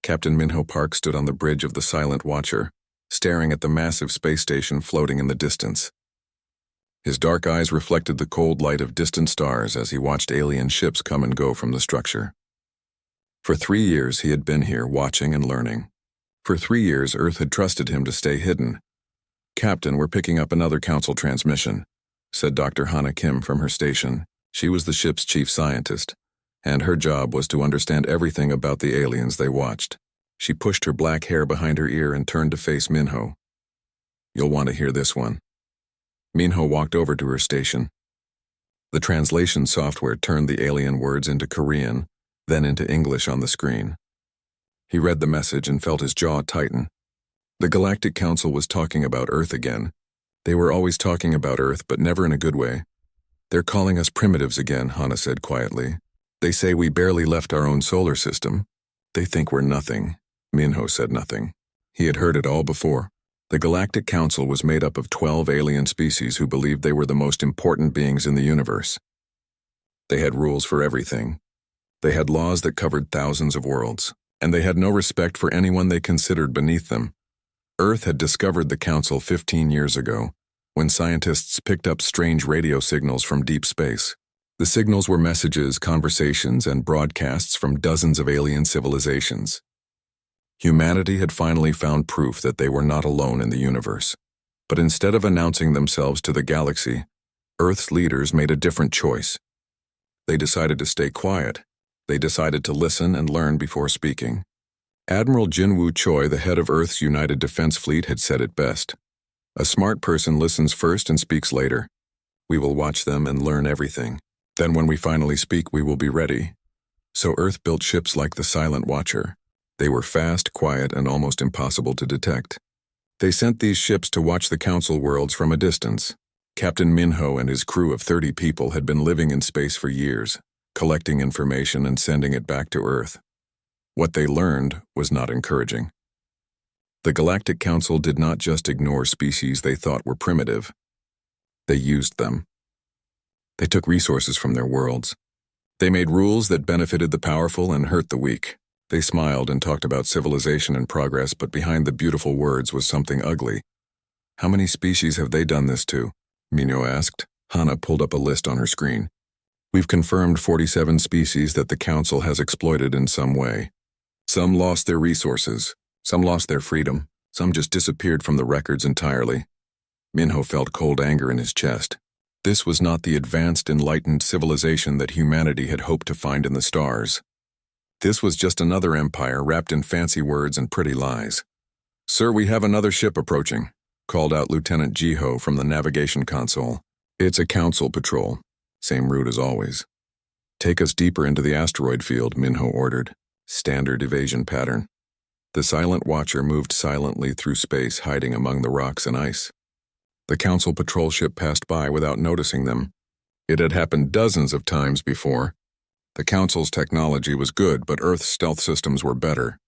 Captain Minho Park stood on the bridge of the Silent Watcher, staring at the massive space station floating in the distance. His dark eyes reflected the cold light of distant stars as he watched alien ships come and go from the structure. For 3 years he had been here watching and learning. For 3 years Earth had trusted him to stay hidden. "Captain, we're picking up another Council transmission," said Dr. Hana Kim from her station. She was the ship's chief scientist, and her job was to understand everything about the aliens they watched. She pushed her black hair behind her ear and turned to face Minho. "You'll want to hear this one." Minho walked over to her station. The translation software turned the alien words into Korean, then into English on the screen. He read the message and felt his jaw tighten. The Galactic Council was talking about Earth again. They were always talking about Earth, but never in a good way. "They're calling us primitives again," Hana said quietly. "They say we barely left our own solar system. They think we're nothing." Minho said nothing. He had heard it all before. The Galactic Council was made up of 12 alien species who believed they were the most important beings in the universe. They had rules for everything. They had laws that covered thousands of worlds, and they had no respect for anyone they considered beneath them. Earth had discovered the Council 15 years ago, when scientists picked up strange radio signals from deep space. The signals were messages, conversations, and broadcasts from dozens of alien civilizations. Humanity had finally found proof that they were not alone in the universe. But instead of announcing themselves to the galaxy, Earth's leaders made a different choice. They decided to stay quiet. They decided to listen and learn before speaking. Admiral Jinwoo Choi, the head of Earth's United Defense Fleet, had said it best. "A smart person listens first and speaks later. We will watch them and learn everything. Then when we finally speak, we will be ready." So Earth built ships like the Silent Watcher. They were fast, quiet, and almost impossible to detect. They sent these ships to watch the Council worlds from a distance. Captain Minho and his crew of 30 people had been living in space for years, collecting information and sending it back to Earth. What they learned was not encouraging. The Galactic Council did not just ignore species they thought were primitive. They used them. They took resources from their worlds. They made rules that benefited the powerful and hurt the weak. They smiled and talked about civilization and progress, but behind the beautiful words was something ugly. "How many species have they done this to?" Minho asked. Hana pulled up a list on her screen. "We've confirmed 47 species that the Council has exploited in some way. Some lost their resources, some lost their freedom, some just disappeared from the records entirely." Minho felt cold anger in his chest. This was not the advanced, enlightened civilization that humanity had hoped to find in the stars. This was just another empire wrapped in fancy words and pretty lies. "Sir, we have another ship approaching," called out Lieutenant Jiho from the navigation console. "It's a Council patrol. Same route as always." "Take us deeper into the asteroid field," Minho ordered. Standard evasion pattern. The Silent Watcher moved silently through space, hiding among the rocks and ice. The Council patrol ship passed by without noticing them. It had happened dozens of times before. The Council's technology was good, but Earth's stealth systems were better.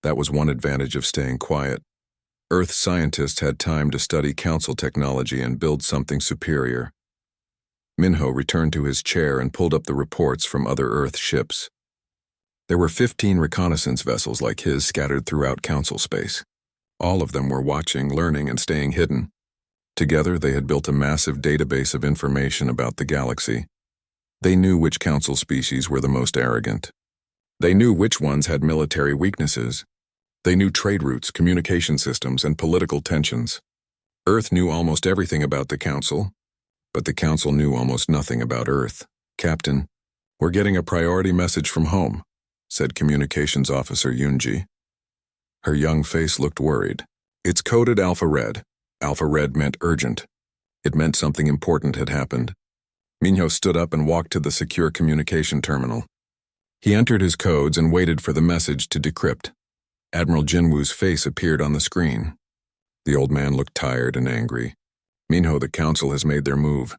That was one advantage of staying quiet. Earth scientists had time to study Council technology and build something superior. Minho returned to his chair and pulled up the reports from other Earth ships. There were 15 reconnaissance vessels like his scattered throughout Council space. All of them were watching, learning, and staying hidden. Together, they had built a massive database of information about the galaxy. They knew which Council species were the most arrogant. They knew which ones had military weaknesses. They knew trade routes, communication systems, and political tensions. Earth knew almost everything about the Council, but the Council knew almost nothing about Earth. "Captain, we're getting a priority message from home," said Communications Officer Yunji. Her young face looked worried. "It's coded Alpha Red." Alpha Red meant urgent. It meant something important had happened. Minho stood up and walked to the secure communication terminal. He entered his codes and waited for the message to decrypt. Admiral Jinwoo's face appeared on the screen. The old man looked tired and angry. "Minho, the Council has made their move.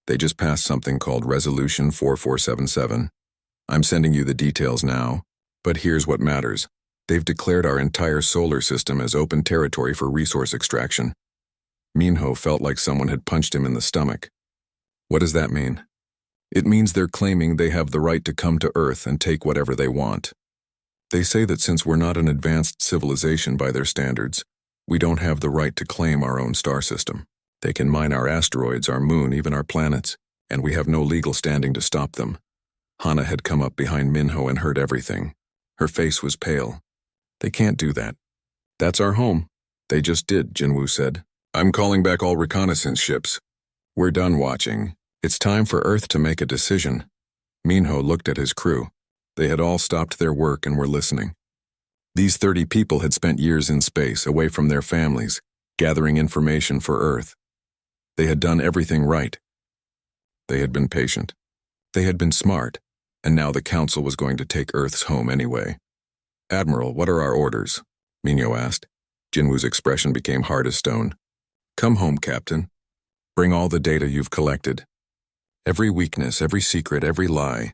They just passed something called Resolution 4477. I'm sending you the details now, but here's what matters. They've declared our entire solar system as open territory for resource extraction." Minho felt like someone had punched him in the stomach. "What does that mean?" "It means they're claiming they have the right to come to Earth and take whatever they want." They say that since we're not an advanced civilization by their standards, we don't have the right to claim our own star system. They can mine our asteroids, our moon, even our planets, and we have no legal standing to stop them. Hana had come up behind Minho and heard everything. Her face was pale. They can't do that. That's our home. They just did, Jinwoo said. I'm calling back all reconnaissance ships. We're done watching. It's time for Earth to make a decision. Minho looked at his crew. They had all stopped their work and were listening. These 30 people had spent years in space, away from their families, gathering information for Earth. They had done everything right. They had been patient. They had been smart, and now the Council was going to take Earth's home anyway. Admiral, what are our orders? Minho asked. Jinwoo's expression became hard as stone. Come home, Captain. Bring all the data you've collected. Every weakness, every secret, every lie.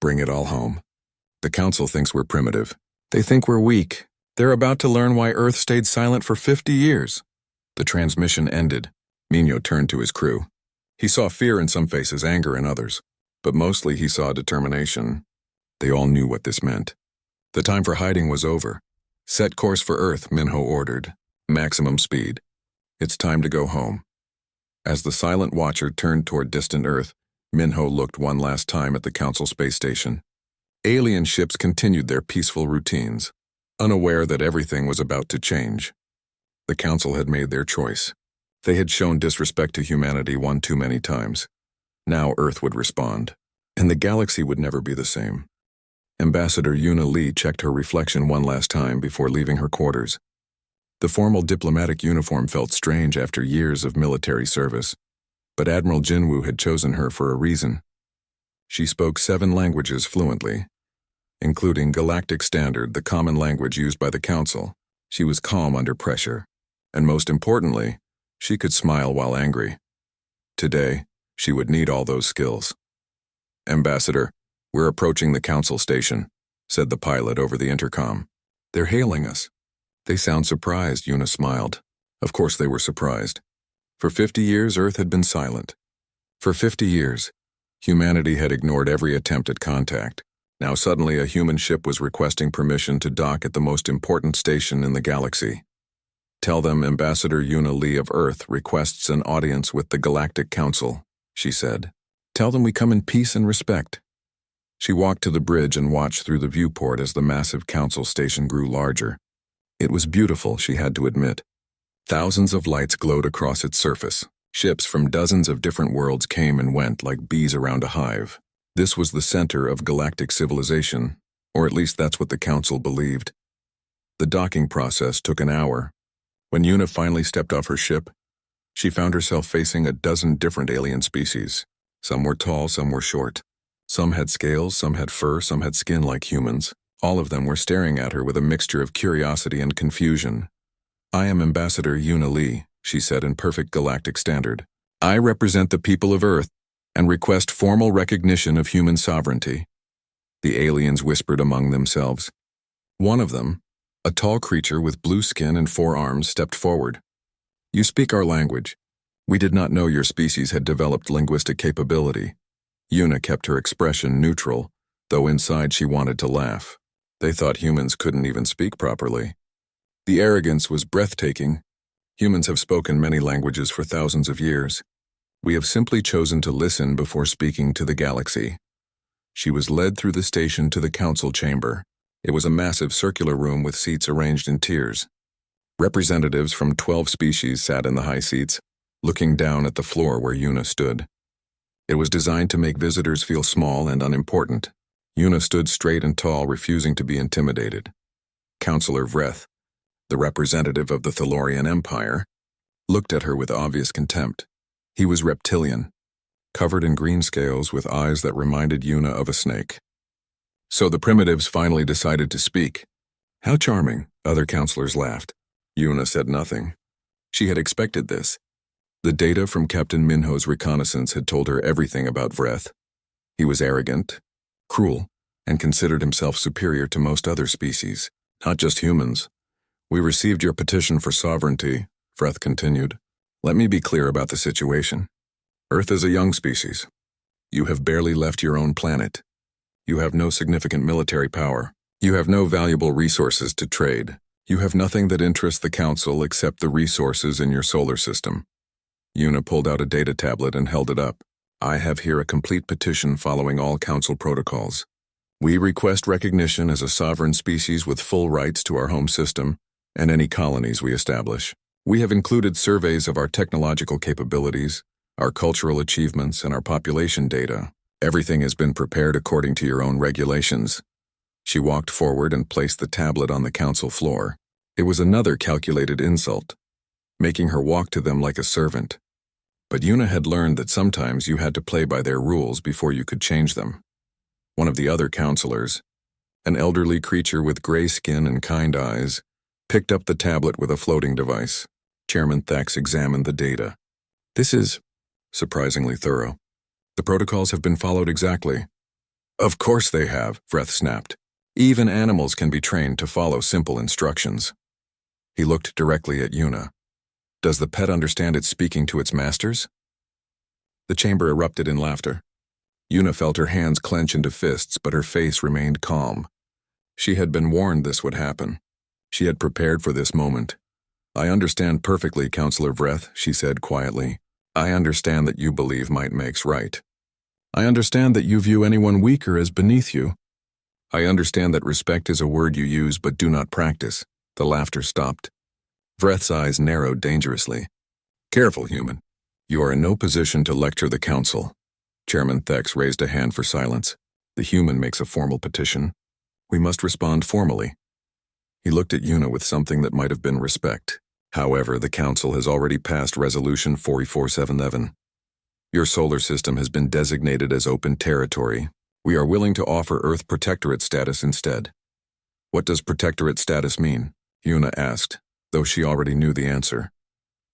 Bring it all home. The Council thinks we're primitive. They think we're weak. They're about to learn why Earth stayed silent for 50 years. The transmission ended. Minho turned to his crew. He saw fear in some faces, anger in others, but mostly he saw determination. They all knew what this meant. The time for hiding was over. Set course for Earth, Minho ordered. Maximum speed. It's time to go home. As the silent watcher turned toward distant Earth, Minho looked one last time at the Council space station. Alien ships continued their peaceful routines, unaware that everything was about to change. The Council had made their choice. They had shown disrespect to humanity one too many times. Now Earth would respond, and the galaxy would never be the same. Ambassador Yuna Lee checked her reflection one last time before leaving her quarters. The formal diplomatic uniform felt strange after years of military service, but Admiral Jinwoo had chosen her for a reason. She spoke 7 languages fluently, including Galactic Standard, the common language used by the Council. She was calm under pressure, and most importantly, she could smile while angry. Today, she would need all those skills. Ambassador, we're approaching the Council station, said the pilot over the intercom. They're hailing us. They sound surprised, Yuna smiled. Of course they were surprised. For 50 years, Earth had been silent. For 50 years, humanity had ignored every attempt at contact. Now suddenly a human ship was requesting permission to dock at the most important station in the galaxy. Tell them Ambassador Yuna Lee of Earth requests an audience with the Galactic Council, she said. Tell them we come in peace and respect. She walked to the bridge and watched through the viewport as the massive Council station grew larger. It was beautiful, she had to admit. Thousands of lights glowed across its surface. Ships from dozens of different worlds came and went like bees around a hive. This was the center of galactic civilization, or at least that's what the Council believed. The docking process took an hour. When Yuna finally stepped off her ship, she found herself facing a dozen different alien species. Some were tall, some were short. Some had scales, some had fur, some had skin like humans. All of them were staring at her with a mixture of curiosity and confusion. I am Ambassador Yuna Lee, she said in perfect galactic standard. I represent the people of Earth and request formal recognition of human sovereignty. The aliens whispered among themselves. One of them, a tall creature with blue skin and 4 arms, stepped forward. You speak our language. We did not know your species had developed linguistic capability. Yuna kept her expression neutral, though inside she wanted to laugh. They thought humans couldn't even speak properly. The arrogance was breathtaking. Humans have spoken many languages for thousands of years. We have simply chosen to listen before speaking to the galaxy. She was led through the station to the Council chamber. It was a massive circular room with seats arranged in tiers. Representatives from 12 species sat in the high seats, looking down at the floor where Yuna stood. It was designed to make visitors feel small and unimportant. Yuna stood straight and tall, refusing to be intimidated. Councillor Vreth, the representative of the Thalorian Empire, looked at her with obvious contempt. He was reptilian, covered in green scales with eyes that reminded Yuna of a snake. So the primitives finally decided to speak. How charming, other councillors laughed. Yuna said nothing. She had expected this. The data from Captain Minho's reconnaissance had told her everything about Vreth. He was arrogant, cruel, and considered himself superior to most other species, not just humans. We received your petition for sovereignty, Vreth continued. Let me be clear about the situation. Earth is a young species. You have barely left your own planet. You have no significant military power. You have no valuable resources to trade. You have nothing that interests the Council except the resources in your solar system. Una pulled out a data tablet and held it up. I have here a complete petition following all Council protocols. We request recognition as a sovereign species with full rights to our home system and any colonies we establish. We have included surveys of our technological capabilities, our cultural achievements, and our population data. Everything has been prepared according to your own regulations. She walked forward and placed the tablet on the Council floor. It was another calculated insult, making her walk to them like a servant. But Una had learned that sometimes you had to play by their rules before you could change them. One of the other counselors, an elderly creature with gray skin and kind eyes, picked up the tablet with a floating device. Chairman Thax examined the data. This is surprisingly thorough. The protocols have been followed exactly. Of course they have, Vreth snapped. Even animals can be trained to follow simple instructions. He looked directly at Una. Does the pet understand it's speaking to its masters? The chamber erupted in laughter. Una felt her hands clench into fists, but her face remained calm. She had been warned this would happen. She had prepared for this moment. I understand perfectly, Counselor Vreth, she said quietly. I understand that you believe might makes right. I understand that you view anyone weaker as beneath you. I understand that respect is a word you use but do not practice. The laughter stopped. Vreth's eyes narrowed dangerously. Careful, human. You are in no position to lecture the Council. Chairman Thax raised a hand for silence. The human makes a formal petition. We must respond formally. He looked at Una with something that might have been respect. However, the Council has already passed Resolution 4477. Your solar system has been designated as open territory. We are willing to offer Earth Protectorate status instead. What does Protectorate status mean? Una asked, though she already knew the answer.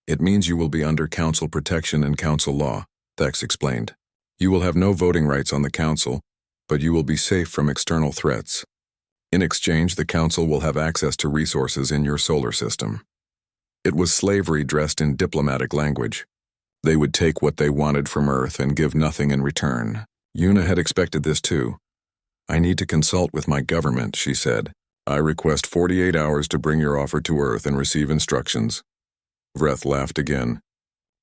It means you will be under Council protection and Council law, Thax explained. You will have no voting rights on the Council, but you will be safe from external threats. In exchange, the Council will have access to resources in your solar system. It was slavery dressed in diplomatic language. They would take what they wanted from Earth and give nothing in return. Una had expected this too. I need to consult with my government, she said. I request 48 hours to bring your offer to Earth and receive instructions. Vreth laughed again.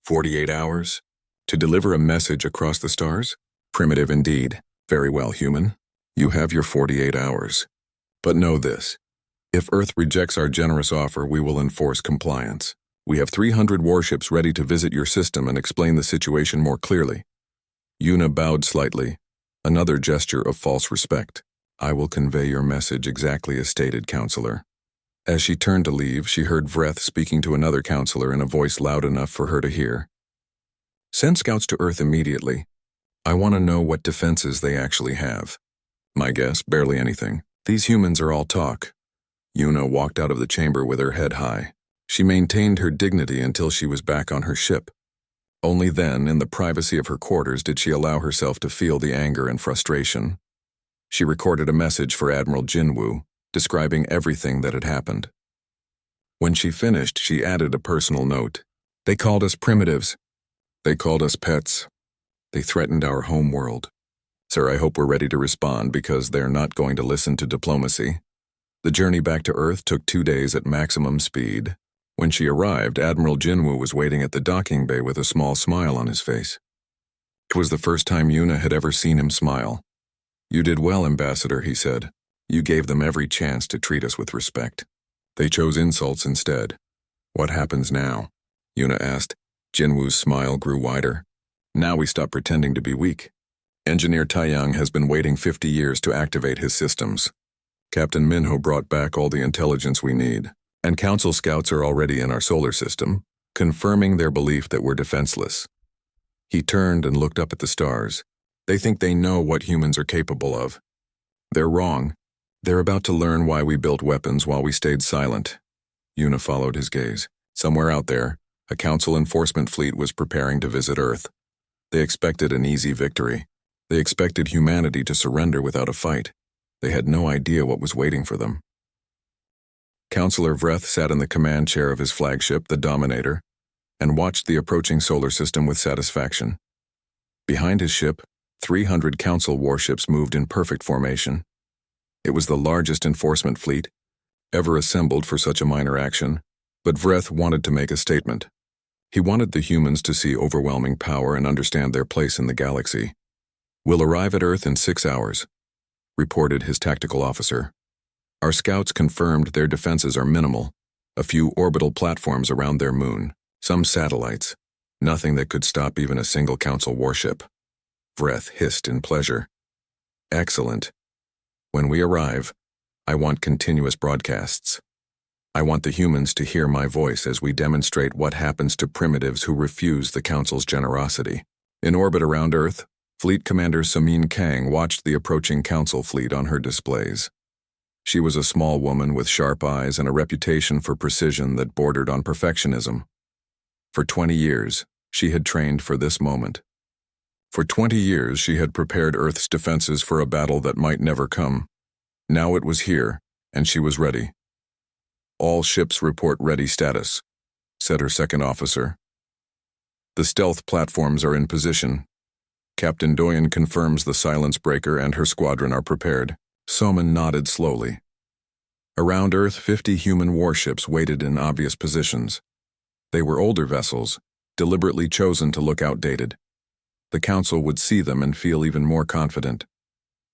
48 hours? To deliver a message across the stars? Primitive indeed. Very well, human. You have your 48 hours. But know this. If Earth rejects our generous offer, we will enforce compliance. We have 300 warships ready to visit your system and explain the situation more clearly. Una bowed slightly, another gesture of false respect. I will convey your message exactly as stated, Counselor. As she turned to leave, she heard Vreth speaking to another counselor in a voice loud enough for her to hear. Send scouts to Earth immediately. I want to know what defenses they actually have. My guess, barely anything. These humans are all talk. Una walked out of the chamber with her head high. She maintained her dignity until she was back on her ship. Only then, in the privacy of her quarters, did she allow herself to feel the anger and frustration. She recorded a message for Admiral Jinwoo, describing everything that had happened. When she finished, she added a personal note. They called us primitives. They called us pets. They threatened our home world. Sir, I hope we're ready to respond because they're not going to listen to diplomacy. The journey back to Earth took 2 days at maximum speed. When she arrived, Admiral Jinwoo was waiting at the docking bay with a small smile on his face. It was the first time Una had ever seen him smile. You did well, Ambassador, he said. You gave them every chance to treat us with respect. They chose insults instead. What happens now? Una asked. Jinwoo's smile grew wider. Now we stop pretending to be weak. Engineer Taiyang has been waiting 50 years to activate his systems. Captain Minho brought back all the intelligence we need, and Council scouts are already in our solar system, confirming their belief that we're defenseless. He turned and looked up at the stars. They think they know what humans are capable of. They're wrong. They're about to learn why we built weapons while we stayed silent. Una followed his gaze. Somewhere out there, a Council enforcement fleet was preparing to visit Earth. They expected an easy victory. They expected humanity to surrender without a fight. They had no idea what was waiting for them. Counselor Vreth sat in the command chair of his flagship, the Dominator, and watched the approaching solar system with satisfaction. Behind his ship, 300 Council warships moved in perfect formation. It was the largest enforcement fleet ever assembled for such a minor action, but Vreth wanted to make a statement. He wanted the humans to see overwhelming power and understand their place in the galaxy. "We'll arrive at Earth in 6 hours," reported his tactical officer. "Our scouts confirmed their defenses are minimal, a few orbital platforms around their moon, some satellites, nothing that could stop even a single Council warship." Vreth hissed in pleasure. "Excellent. When we arrive, I want continuous broadcasts. I want the humans to hear my voice as we demonstrate what happens to primitives who refuse the Council's generosity." In orbit around Earth, Fleet Commander Samin Kang watched the approaching Council fleet on her displays. She was a small woman with sharp eyes and a reputation for precision that bordered on perfectionism. For 20 years, she had trained for this moment. For 20 years, she had prepared Earth's defenses for a battle that might never come. Now it was here, and she was ready. "All ships report ready status," said her second officer. "The stealth platforms are in position. Captain Doyen confirms the silence breaker and her squadron are prepared." Soman nodded slowly. Around Earth, 50 human warships waited in obvious positions. They were older vessels, deliberately chosen to look outdated. The Council would see them and feel even more confident.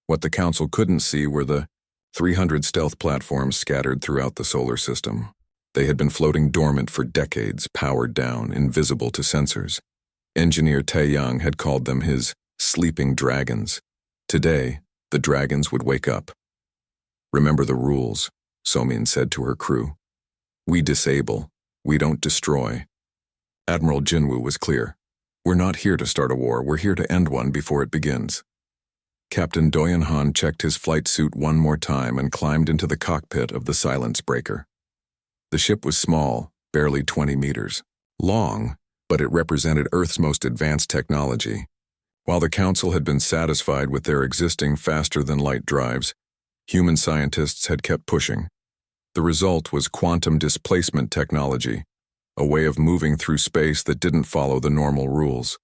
What the Council couldn't see were the 300 stealth platforms scattered throughout the solar system. They had been floating dormant for decades, powered down, invisible to sensors. Engineer Taeyang had called them his sleeping dragons. Today, the dragons would wake up. "Remember the rules," Somin said to her crew. "We disable. We don't destroy." Admiral Jinwoo was clear. "We're not here to start a war. We're here to end one before it begins." Captain Doyen Han checked his flight suit one more time and climbed into the cockpit of the silence breaker. The ship was small, barely 20 meters long, but it represented Earth's most advanced technology. While the Council had been satisfied with their existing faster-than-light drives, human scientists had kept pushing. The result was quantum displacement technology, a way of moving through space that didn't follow the normal rules.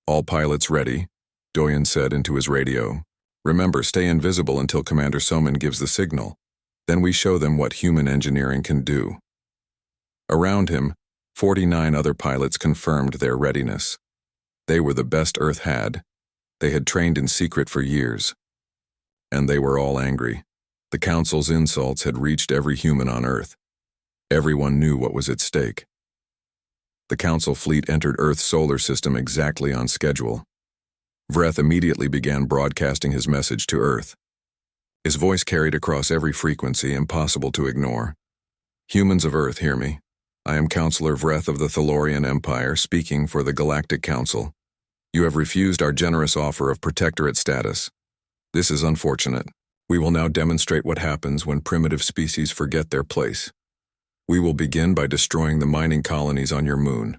"All pilots ready," Doyen said into his radio. "Remember, stay invisible until Commander Soman gives the signal. Then we show them what human engineering can do." Around him, 49 other pilots confirmed their readiness. They were the best Earth had. They had trained in secret for years. And they were all angry. The Council's insults had reached every human on Earth. Everyone knew what was at stake. The Council fleet entered Earth's solar system exactly on schedule. Vreth immediately began broadcasting his message to Earth. His voice carried across every frequency impossible to ignore. "Humans of Earth, hear me. I am Counselor Vreth of the Thalorian Empire, speaking for the Galactic Council. You have refused our generous offer of protectorate status. This is unfortunate. We will now demonstrate what happens when primitive species forget their place. We will begin by destroying the mining colonies on your moon.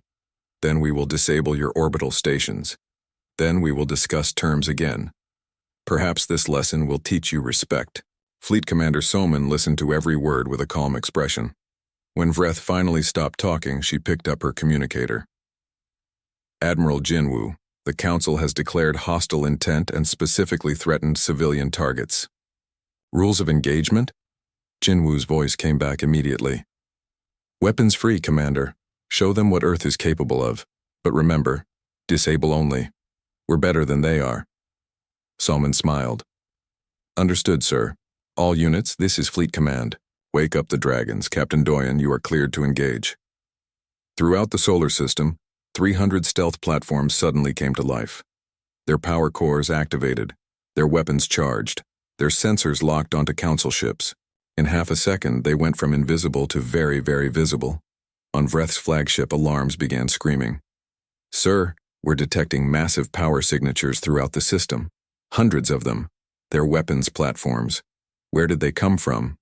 Then we will disable your orbital stations. Then we will discuss terms again. Perhaps this lesson will teach you respect." Fleet Commander Soman listened to every word with a calm expression. When Vreth finally stopped talking, she picked up her communicator. "Admiral Jinwoo, the Council has declared hostile intent and specifically threatened civilian targets." "Rules of engagement?" Jinwoo's voice came back immediately. "Weapons free, Commander. Show them what Earth is capable of. But remember, disable only. We're better than they are." Soman smiled. "Understood, sir. All units, this is Fleet Command. Wake up the dragons. Captain Doyen, you are cleared to engage." Throughout the solar system, 300 stealth platforms suddenly came to life. Their power cores activated, their weapons charged, their sensors locked onto Council ships. In half a second, they went from invisible to very, very visible. On Vreth's flagship, alarms began screaming. "Sir, we're detecting massive power signatures throughout the system. Hundreds of them. They're weapons platforms. Where did they come from?"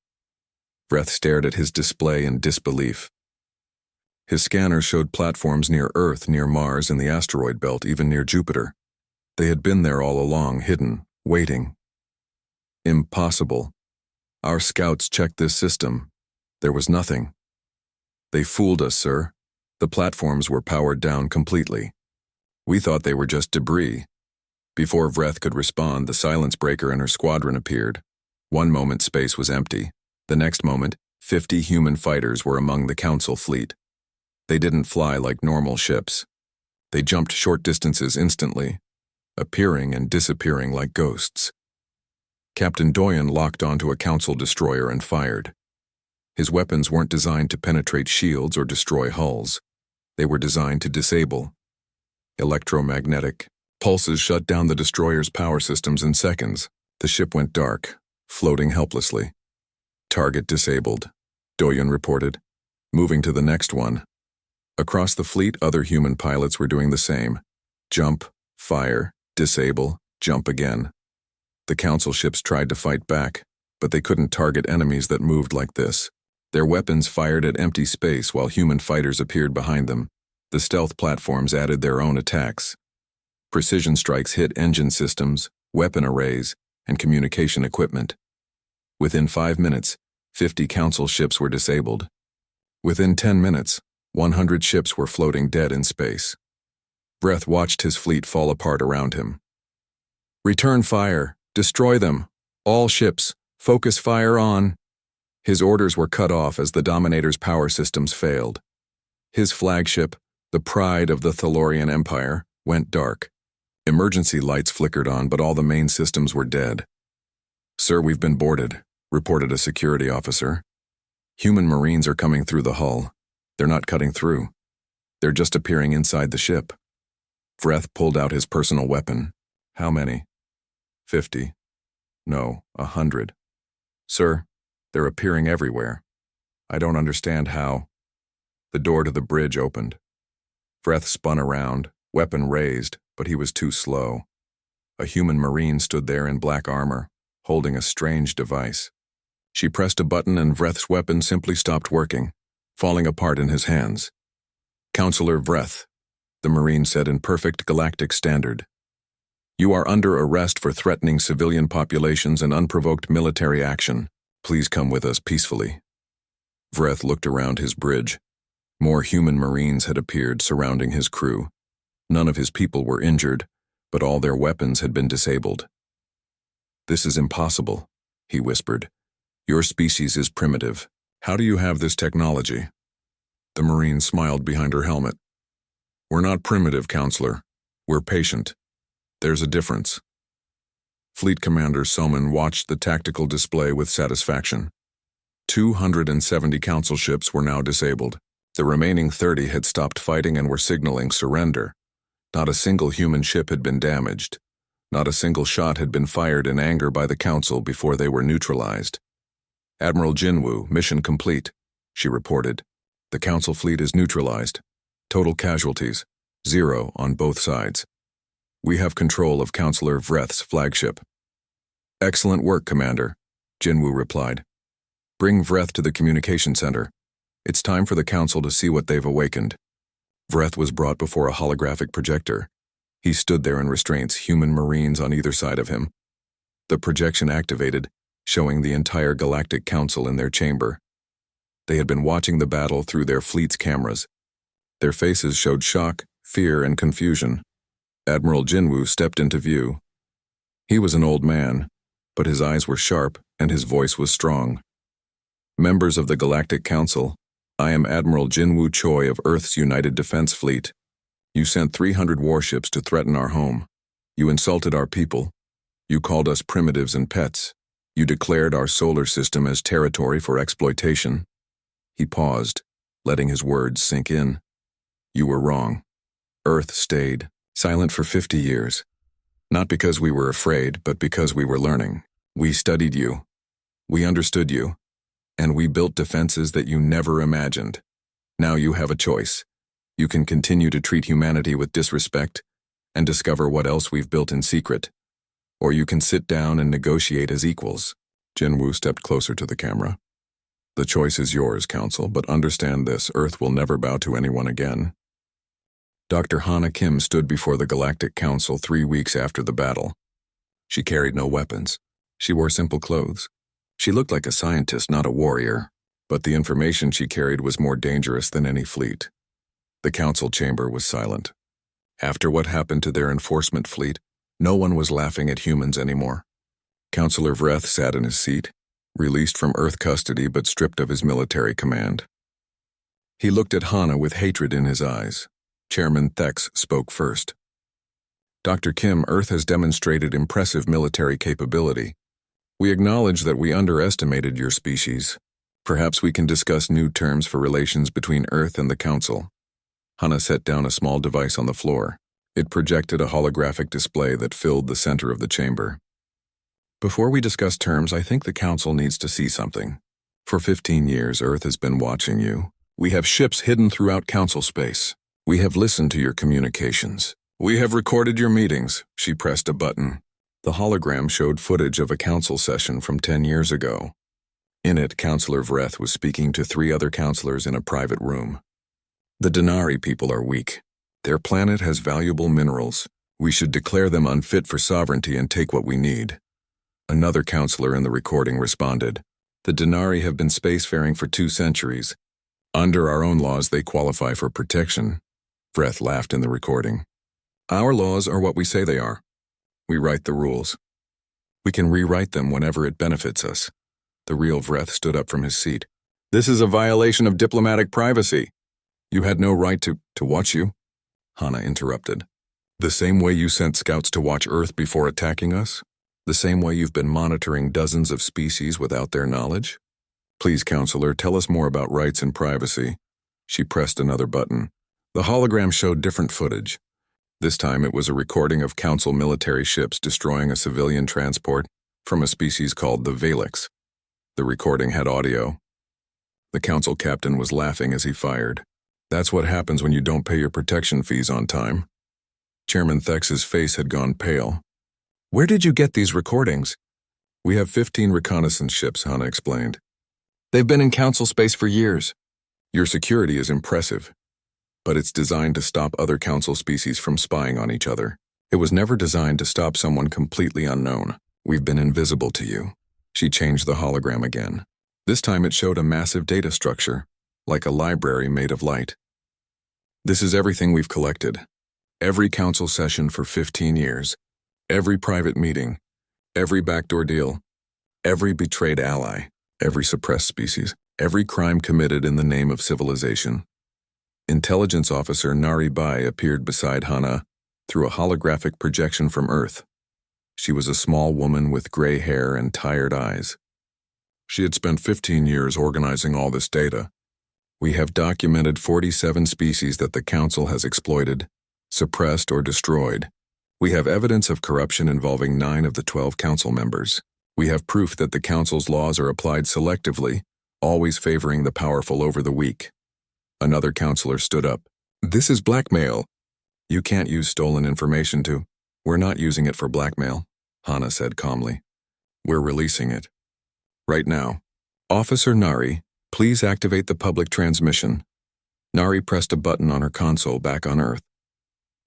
Vreth stared at his display in disbelief. His scanner showed platforms near Earth, near Mars, in the asteroid belt, even near Jupiter. They had been there all along, hidden, waiting. "Impossible. Our scouts checked this system. There was nothing." "They fooled us, sir. The platforms were powered down completely. We thought they were just debris." Before Vreth could respond, the silence breaker and her squadron appeared. One moment space was empty. The next moment, 50 human fighters were among the Council fleet. They didn't fly like normal ships. They jumped short distances instantly, appearing and disappearing like ghosts. Captain Doyen locked onto a Council destroyer and fired. His weapons weren't designed to penetrate shields or destroy hulls. They were designed to disable. Electromagnetic pulses shut down the destroyer's power systems in seconds. The ship went dark, floating helplessly. Target disabled, Doyen reported, moving to the next one. Across the fleet, other human pilots were doing the same. Jump, fire, disable, jump again. The Council ships tried to fight back, but they couldn't target enemies that moved like this. Their weapons fired at empty space while human fighters appeared behind them. The stealth platforms added their own attacks. Precision strikes hit engine systems, weapon arrays, and communication equipment. Within 5 minutes, 50 Council ships were disabled. Within 10 minutes, 100 ships were floating dead in space. Vreth watched his fleet fall apart around him. Return fire, destroy them, all ships, focus fire on. His orders were cut off as the Dominator's power systems failed. His flagship, the pride of the Thalorian Empire, went dark. Emergency lights flickered on, but all the main systems were dead. Sir, we've been boarded, reported a security officer. Human Marines are coming through the hull. They're not cutting through. They're just appearing inside the ship. Vreth pulled out his personal weapon. How many? 50. No, 100. Sir, they're appearing everywhere. I don't understand how. The door to the bridge opened. Vreth spun around, weapon raised, but he was too slow. A human Marine stood there in black armor, holding a strange device. She pressed a button and Vreth's weapon simply stopped working, falling apart in his hands. Counselor Vreth, the Marine said in perfect galactic standard. You are under arrest for threatening civilian populations and unprovoked military action. Please come with us peacefully. Vreth looked around his bridge. More human Marines had appeared surrounding his crew. None of his people were injured, but all their weapons had been disabled. This is impossible, he whispered. Your species is primitive. How do you have this technology? The Marine smiled behind her helmet. We're not primitive, Counselor. We're patient. There's a difference. Fleet Commander Soman watched the tactical display with satisfaction. 270 Council ships were now disabled. The remaining 30 had stopped fighting and were signaling surrender. Not a single human ship had been damaged. Not a single shot had been fired in anger by the Council before they were neutralized. Admiral Jinwoo, mission complete, she reported. The Council fleet is neutralized. Total casualties, 0 on both sides. We have control of Counselor Vreth's flagship. Excellent work, Commander, Jinwoo replied. Bring Vreth to the communication center. It's time for the Council to see what they've awakened. Vreth was brought before a holographic projector. He stood there in restraints, human Marines on either side of him. The projection activated, showing the entire Galactic Council in their chamber. They had been watching the battle through their fleet's cameras. Their faces showed shock, fear, and confusion. Admiral Jinwoo stepped into view. He was an old man, but his eyes were sharp and his voice was strong. Members of the Galactic Council, I am Admiral Jinwoo Choi of Earth's United Defense Fleet. You sent 300 warships to threaten our home. You insulted our people. You called us primitives and pets. You declared our solar system as territory for exploitation. He paused, letting his words sink in. You were wrong. Earth stayed silent for 50 years. Not because we were afraid, but because we were learning. We studied you. We understood you. And we built defenses that you never imagined. Now you have a choice. You can continue to treat humanity with disrespect and discover what else we've built in secret. Or you can sit down and negotiate as equals. Jinwoo stepped closer to the camera. The choice is yours, Council, but understand this, Earth will never bow to anyone again. Dr. Hana Kim stood before the Galactic Council 3 weeks after the battle. She carried no weapons. She wore simple clothes. She looked like a scientist, not a warrior, but the information she carried was more dangerous than any fleet. The Council chamber was silent. After what happened to their enforcement fleet, no one was laughing at humans anymore. Counselor Vreth sat in his seat, released from Earth custody but stripped of his military command. He looked at Hana with hatred in his eyes. Chairman Thex spoke first. Dr. Kim, Earth has demonstrated impressive military capability. We acknowledge that we underestimated your species. Perhaps we can discuss new terms for relations between Earth and the Council. Hana set down a small device on the floor. It projected a holographic display that filled the center of the chamber. Before we discuss terms, I think the Council needs to see something. For 15 years, Earth has been watching you. We have ships hidden throughout Council space. We have listened to your communications. We have recorded your meetings. She pressed a button. The hologram showed footage of a council session from 10 years ago. In it, Counselor Vreth was speaking to 3 other counselors in a private room. The Denari people are weak. Their planet has valuable minerals. We should declare them unfit for sovereignty and take what we need. Another counselor in the recording responded, The Denari have been spacefaring for 2 centuries. Under our own laws, they qualify for protection. Vreth laughed in the recording. Our laws are what we say they are. We write the rules. We can rewrite them whenever it benefits us. The real Vreth stood up from his seat. This is a violation of diplomatic privacy. You had no right to watch you. Hana interrupted. The same way you sent scouts to watch Earth before attacking us? The same way you've been monitoring dozens of species without their knowledge? Please, Counselor, tell us more about rights and privacy. She pressed another button. The hologram showed different footage. This time it was a recording of Council military ships destroying a civilian transport from a species called the Valix. The recording had audio. The Council captain was laughing as he fired. That's what happens when you don't pay your protection fees on time. Chairman Thex's face had gone pale. Where did you get these recordings? We have 15 reconnaissance ships, Hana explained. They've been in Council space for years. Your security is impressive, but it's designed to stop other Council species from spying on each other. It was never designed to stop someone completely unknown. We've been invisible to you. She changed the hologram again. This time it showed a massive data structure, like a library made of light. This is everything we've collected. Every Council session for 15 years. Every private meeting. Every backdoor deal. Every betrayed ally. Every suppressed species. Every crime committed in the name of civilization. Intelligence Officer Nari Bai appeared beside Hana through a holographic projection from Earth. She was a small woman with gray hair and tired eyes. She had spent 15 years organizing all this data. We have documented 47 species that the Council has exploited, suppressed, or destroyed. We have evidence of corruption involving 9 of the 12 Council members. We have proof that the Council's laws are applied selectively, always favoring the powerful over the weak. Another counselor stood up. This is blackmail. You can't use stolen information to. We're not using it for blackmail, Hana said calmly. We're releasing it. Right now. Officer Nari, please activate the public transmission. Nari pressed a button on her console back on Earth.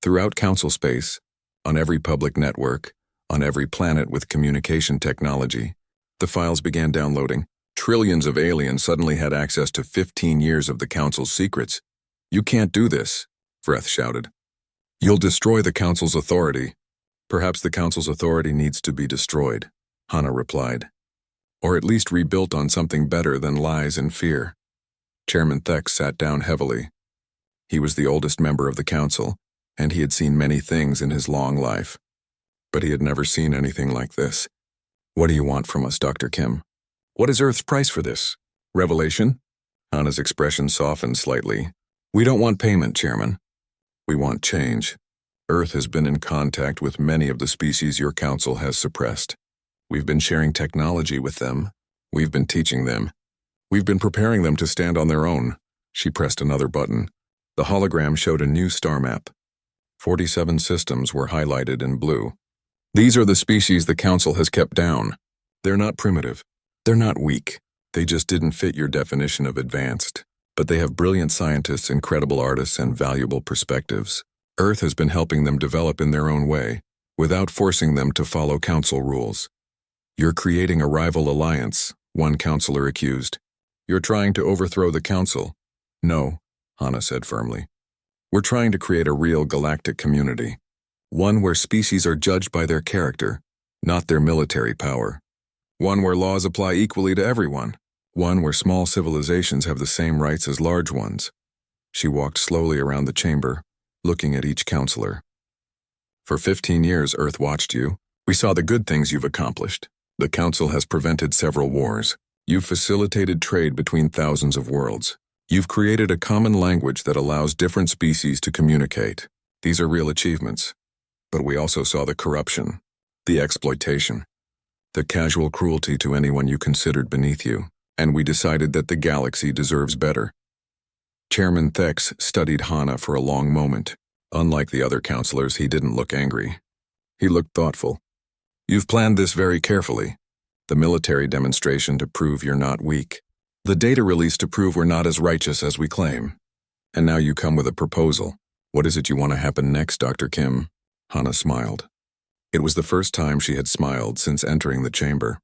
Throughout Council space, on every public network, on every planet with communication technology, the files began downloading. Trillions of aliens suddenly had access to 15 years of the Council's secrets. You can't do this, Vreth shouted. You'll destroy the Council's authority. Perhaps the Council's authority needs to be destroyed, Hana replied. Or at least rebuilt on something better than lies and fear. Chairman Thex sat down heavily. He was the oldest member of the Council, and he had seen many things in his long life. But he had never seen anything like this. What do you want from us, Dr. Kim? What is Earth's price for this? Revelation? Hana's expression softened slightly. We don't want payment, Chairman. We want change. Earth has been in contact with many of the species your Council has suppressed. We've been sharing technology with them. We've been teaching them. We've been preparing them to stand on their own. She pressed another button. The hologram showed a new star map. 47 systems were highlighted in blue. These are the species the Council has kept down. They're not primitive. They're not weak. They just didn't fit your definition of advanced. But they have brilliant scientists, incredible artists, and valuable perspectives. Earth has been helping them develop in their own way, without forcing them to follow Council rules. You're creating a rival alliance, one counselor accused. You're trying to overthrow the Council. No, Hana said firmly. We're trying to create a real galactic community. One where species are judged by their character, not their military power. One where laws apply equally to everyone. One where small civilizations have the same rights as large ones. She walked slowly around the chamber, looking at each counselor. For 15 years, Earth watched you. We saw the good things you've accomplished. The Council has prevented several wars. You've facilitated trade between thousands of worlds. You've created a common language that allows different species to communicate. These are real achievements. But we also saw the corruption, the exploitation, the casual cruelty to anyone you considered beneath you, and we decided that the galaxy deserves better. Chairman Thex studied Hana for a long moment. Unlike the other counselors, he didn't look angry. He looked thoughtful. You've planned this very carefully. The military demonstration to prove you're not weak. The data release to prove we're not as righteous as we claim. And now you come with a proposal. What is it you want to happen next, Dr. Kim? Hana smiled. It was the first time she had smiled since entering the chamber.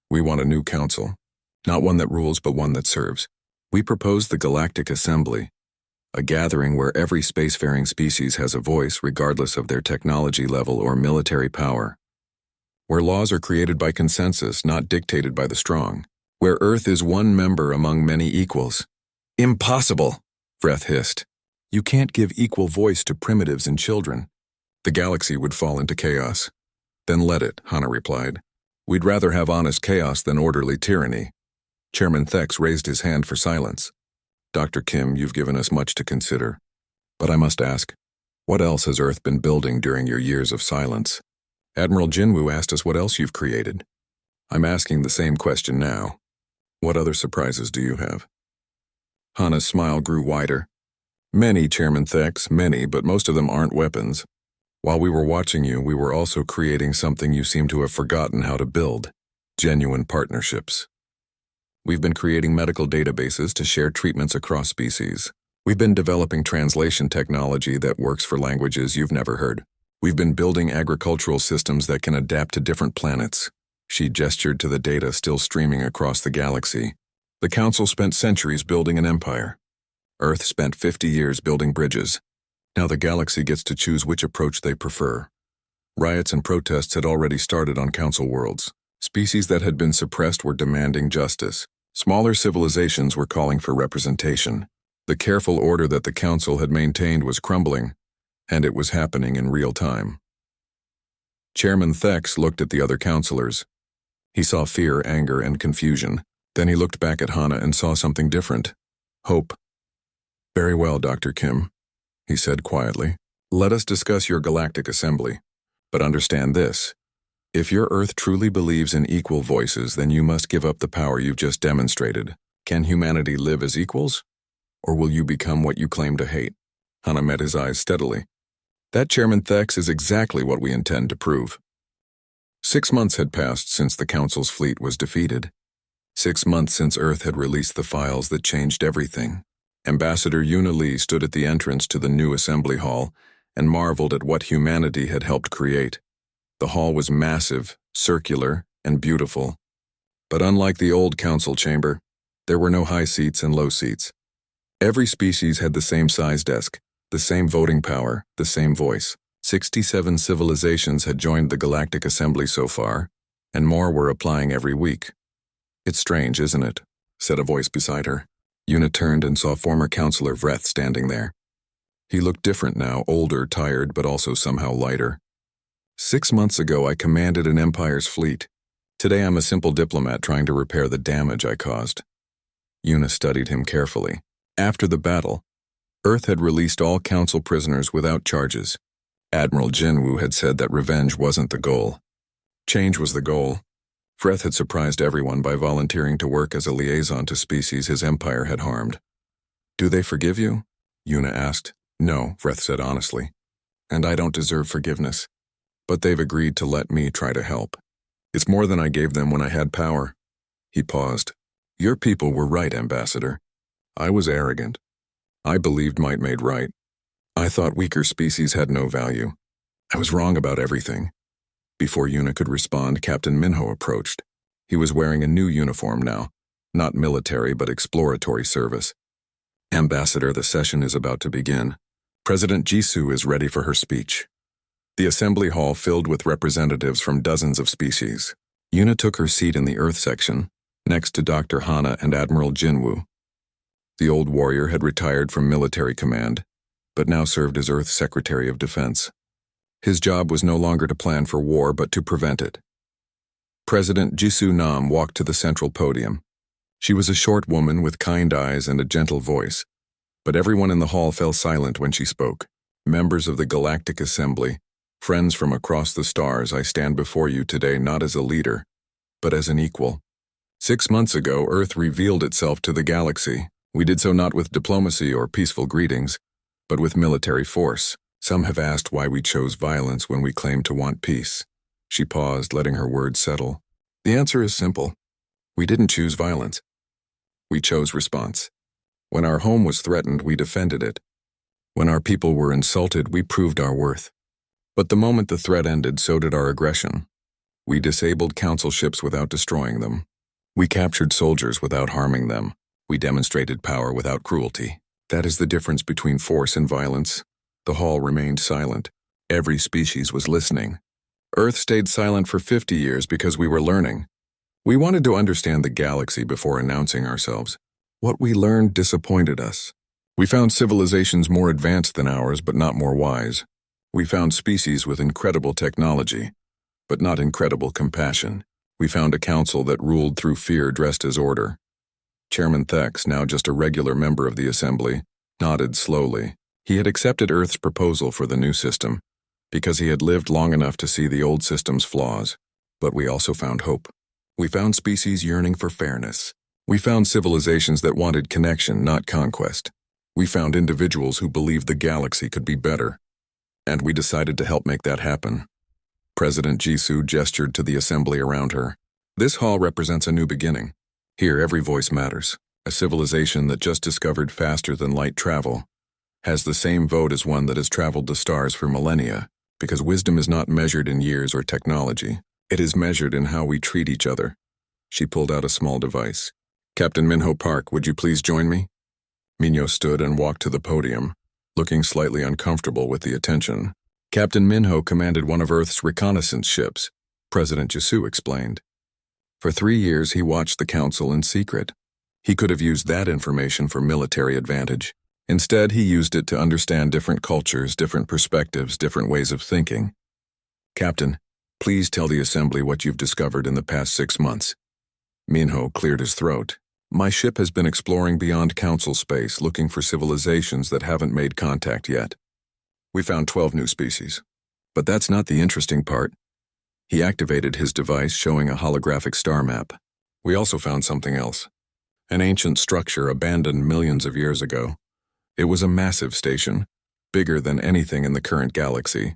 We want a new council. Not one that rules, but one that serves. We propose the Galactic Assembly, a gathering where every spacefaring species has a voice regardless of their technology level or military power. Where laws are created by consensus, not dictated by the strong. Where Earth is one member among many equals. Impossible, Vreth hissed. You can't give equal voice to primitives and children. The galaxy would fall into chaos. Then let it, Hana replied. We'd rather have honest chaos than orderly tyranny. Chairman Thex raised his hand for silence. Dr. Kim, you've given us much to consider. But I must ask, what else has Earth been building during your years of silence? Admiral Jinwoo asked us what else you've created. I'm asking the same question now. What other surprises do you have? Hana's smile grew wider. Many, Chairman Thex, many, but most of them aren't weapons. While we were watching you, we were also creating something you seem to have forgotten how to build. Genuine partnerships. We've been creating medical databases to share treatments across species. We've been developing translation technology that works for languages you've never heard. We've been building agricultural systems that can adapt to different planets. She gestured to the data still streaming across the galaxy. The Council spent centuries building an empire. Earth spent 50 years building bridges. Now the galaxy gets to choose which approach they prefer. Riots and protests had already started on Council worlds. Species that had been suppressed were demanding justice. Smaller civilizations were calling for representation. The careful order that the Council had maintained was crumbling, and it was happening in real time. Chairman Thex looked at the other counselors. He saw fear, anger, and confusion. Then he looked back at Hana and saw something different. Hope. Very well, Dr. Kim, he said quietly. Let us discuss your Galactic Assembly. But understand this. If your Earth truly believes in equal voices, then you must give up the power you've just demonstrated. Can humanity live as equals? Or will you become what you claim to hate? Hana met his eyes steadily. That, Chairman Thex, is exactly what we intend to prove. 6 months had passed since the Council's fleet was defeated. 6 months since Earth had released the files that changed everything. Ambassador Yuna Lee stood at the entrance to the new assembly hall and marveled at what humanity had helped create. The hall was massive, circular, and beautiful. But unlike the old council chamber, there were no high seats and low seats. Every species had the same size desk, the same voting power, the same voice. 67 civilizations had joined the Galactic Assembly so far, and more were applying every week. It's strange, isn't it? Said a voice beside her. Yuna turned and saw former Counselor Vreth standing there. He looked different now, older, tired, but also somehow lighter. 6 months ago, I commanded an Empire's fleet. Today, I'm a simple diplomat trying to repair the damage I caused. Yuna studied him carefully. After the battle, Earth had released all Council prisoners without charges. Admiral Jinwoo had said that revenge wasn't the goal. Change was the goal. Vreth had surprised everyone by volunteering to work as a liaison to species his empire had harmed. Do they forgive you? Yuna asked. No, Vreth said honestly. And I don't deserve forgiveness. But they've agreed to let me try to help. It's more than I gave them when I had power. He paused. Your people were right, Ambassador. I was arrogant. I believed might made right. I thought weaker species had no value. I was wrong about everything. Before Yuna could respond, Captain Minho approached. He was wearing a new uniform now, not military but exploratory service. Ambassador, the session is about to begin. President Jisoo is ready for her speech. The assembly hall filled with representatives from dozens of species. Yuna took her seat in the Earth section, next to Dr. Hana and Admiral Jinwoo. The old warrior had retired from military command, but now served as Earth's Secretary of Defense. His job was no longer to plan for war, but to prevent it. President Jisoo Nam walked to the central podium. She was a short woman with kind eyes and a gentle voice, but everyone in the hall fell silent when she spoke. Members of the Galactic Assembly, friends from across the stars, I stand before you today not as a leader, but as an equal. 6 months ago, Earth revealed itself to the galaxy. We did so not with diplomacy or peaceful greetings, but with military force. Some have asked why we chose violence when we claimed to want peace. She paused, letting her words settle. The answer is simple. We didn't choose violence. We chose response. When our home was threatened, we defended it. When our people were insulted, we proved our worth. But the moment the threat ended, so did our aggression. We disabled council ships without destroying them. We captured soldiers without harming them. We demonstrated power without cruelty. That is the difference between force and violence. The hall remained silent. Every species was listening. Earth stayed silent for 50 years because we were learning. We wanted to understand the galaxy before announcing ourselves. What we learned disappointed us. We found civilizations more advanced than ours, but not more wise. We found species with incredible technology, but not incredible compassion. We found a council that ruled through fear dressed as order. Chairman Thex, now just a regular member of the assembly, nodded slowly. He had accepted Earth's proposal for the new system, because he had lived long enough to see the old system's flaws. But we also found hope. We found species yearning for fairness. We found civilizations that wanted connection, not conquest. We found individuals who believed the galaxy could be better. And we decided to help make that happen. President Jisoo gestured to the assembly around her. This hall represents a new beginning. Here, every voice matters. A civilization that just discovered faster than light travel has the same vote as one that has traveled the stars for millennia, because wisdom is not measured in years or technology. It is measured in how we treat each other. She pulled out a small device. Captain Minho Park, would you please join me? Minho stood and walked to the podium, looking slightly uncomfortable with the attention. Captain Minho commanded one of Earth's reconnaissance ships, President Jisoo explained. For 3 years, he watched the council in secret. He could have used that information for military advantage. Instead, he used it to understand different cultures, different perspectives, different ways of thinking. Captain, please tell the assembly what you've discovered in the past 6 months. Minho cleared his throat. My ship has been exploring beyond council space, looking for civilizations that haven't made contact yet. We found 12 new species. But that's not the interesting part. He activated his device, showing a holographic star map. We also found something else. An ancient structure abandoned millions of years ago. It was a massive station, bigger than anything in the current galaxy.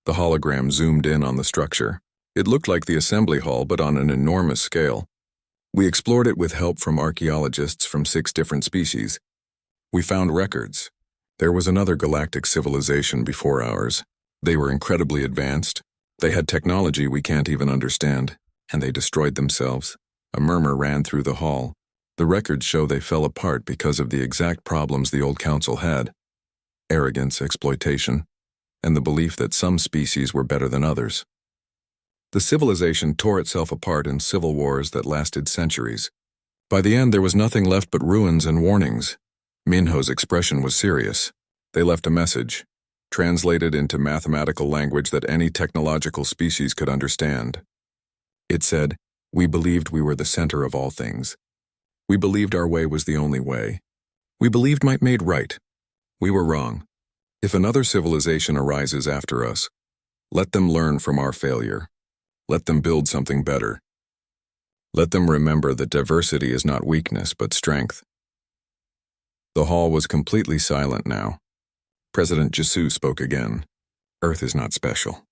The hologram zoomed in on the structure. It looked like the assembly hall, but on an enormous scale. We explored it with help from archaeologists from 6 different species. We found records. There was another galactic civilization before ours. They were incredibly advanced. They had technology we can't even understand, and they destroyed themselves. A murmur ran through the hall. The records show they fell apart because of the exact problems the old council had. Arrogance, exploitation, and the belief that some species were better than others. The civilization tore itself apart in civil wars that lasted centuries. By the end, there was nothing left but ruins and warnings. Minho's expression was serious. They left a message, translated into mathematical language that any technological species could understand. It said, "We believed we were the center of all things. We believed our way was the only way. We believed might made right. We were wrong. If another civilization arises after us, let them learn from our failure. Let them build something better. Let them remember that diversity is not weakness, but strength." The hall was completely silent now. President Jisoo spoke again. Earth is not special.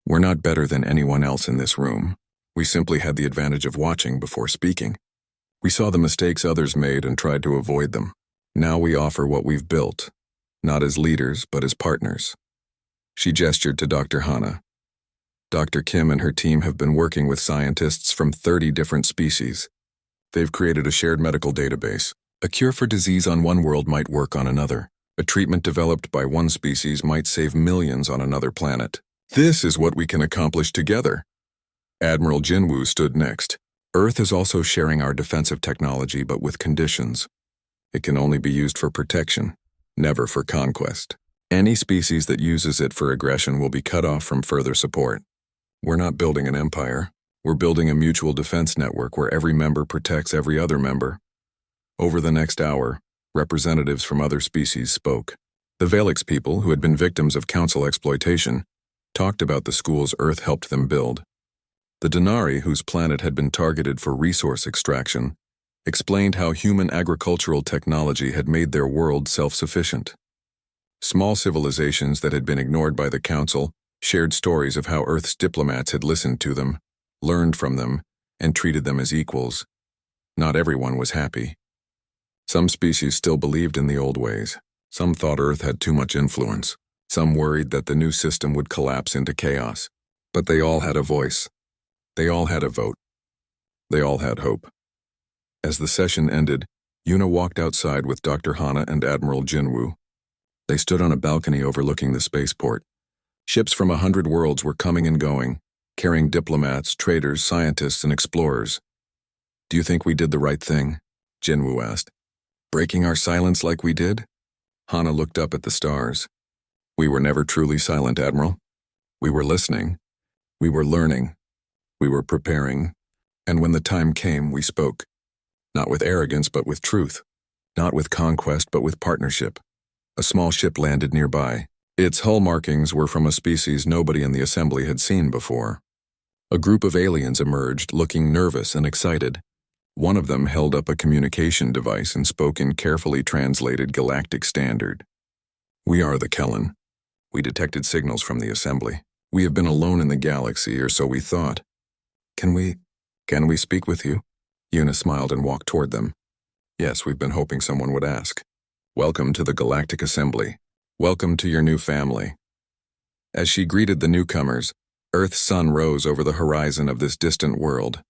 We're not better than anyone else in this room. We simply had the advantage of watching before speaking. We saw the mistakes others made and tried to avoid them. Now we offer what we've built, not as leaders, but as partners. She gestured to Dr. Hana. Dr. Kim and her team have been working with scientists from 30 different species. They've created a shared medical database. A cure for disease on one world might work on another. A treatment developed by one species might save millions on another planet. This is what we can accomplish together. Admiral Jinwoo stood next. Earth is also sharing our defensive technology, but with conditions. It can only be used for protection, never for conquest. Any species that uses it for aggression will be cut off from further support. We're not building an empire. We're building a mutual defense network where every member protects every other member. Over the next hour, representatives from other species spoke. The Valix people, who had been victims of council exploitation, talked about the schools Earth helped them build. The Denari, whose planet had been targeted for resource extraction, explained how human agricultural technology had made their world self-sufficient. Small civilizations that had been ignored by the council shared stories of how Earth's diplomats had listened to them, learned from them, and treated them as equals. Not everyone was happy. Some species still believed in the old ways. Some thought Earth had too much influence. Some worried that the new system would collapse into chaos. But they all had a voice. They all had a vote. They all had hope. As the session ended, Yuna walked outside with Dr. Hana and Admiral Jinwoo. They stood on a balcony overlooking the spaceport. Ships from 100 worlds were coming and going, carrying diplomats, traders, scientists, and explorers. "Do you think we did the right thing?" Jinwoo asked. "Breaking our silence like we did?" Hana looked up at the stars. "We were never truly silent, Admiral. We were listening. We were learning. We were preparing. And when the time came, we spoke. Not with arrogance, but with truth. Not with conquest, but with partnership." A small ship landed nearby. Its hull markings were from a species nobody in the assembly had seen before. A group of aliens emerged, looking nervous and excited. One of them held up a communication device and spoke in carefully translated Galactic Standard. "We are the Kellen. We detected signals from the assembly. We have been alone in the galaxy, or so we thought. Can we speak with you?" Yuna smiled and walked toward them. "Yes, we've been hoping someone would ask. Welcome to the Galactic Assembly. Welcome to your new family." As she greeted the newcomers, Earth's sun rose over the horizon of this distant world.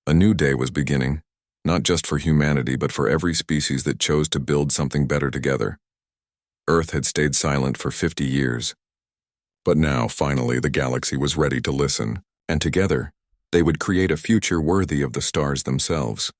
A new day was beginning, not just for humanity, but for every species that chose to build something better together. Earth had stayed silent for 50 years. But now, finally, the galaxy was ready to listen, and together, they would create a future worthy of the stars themselves.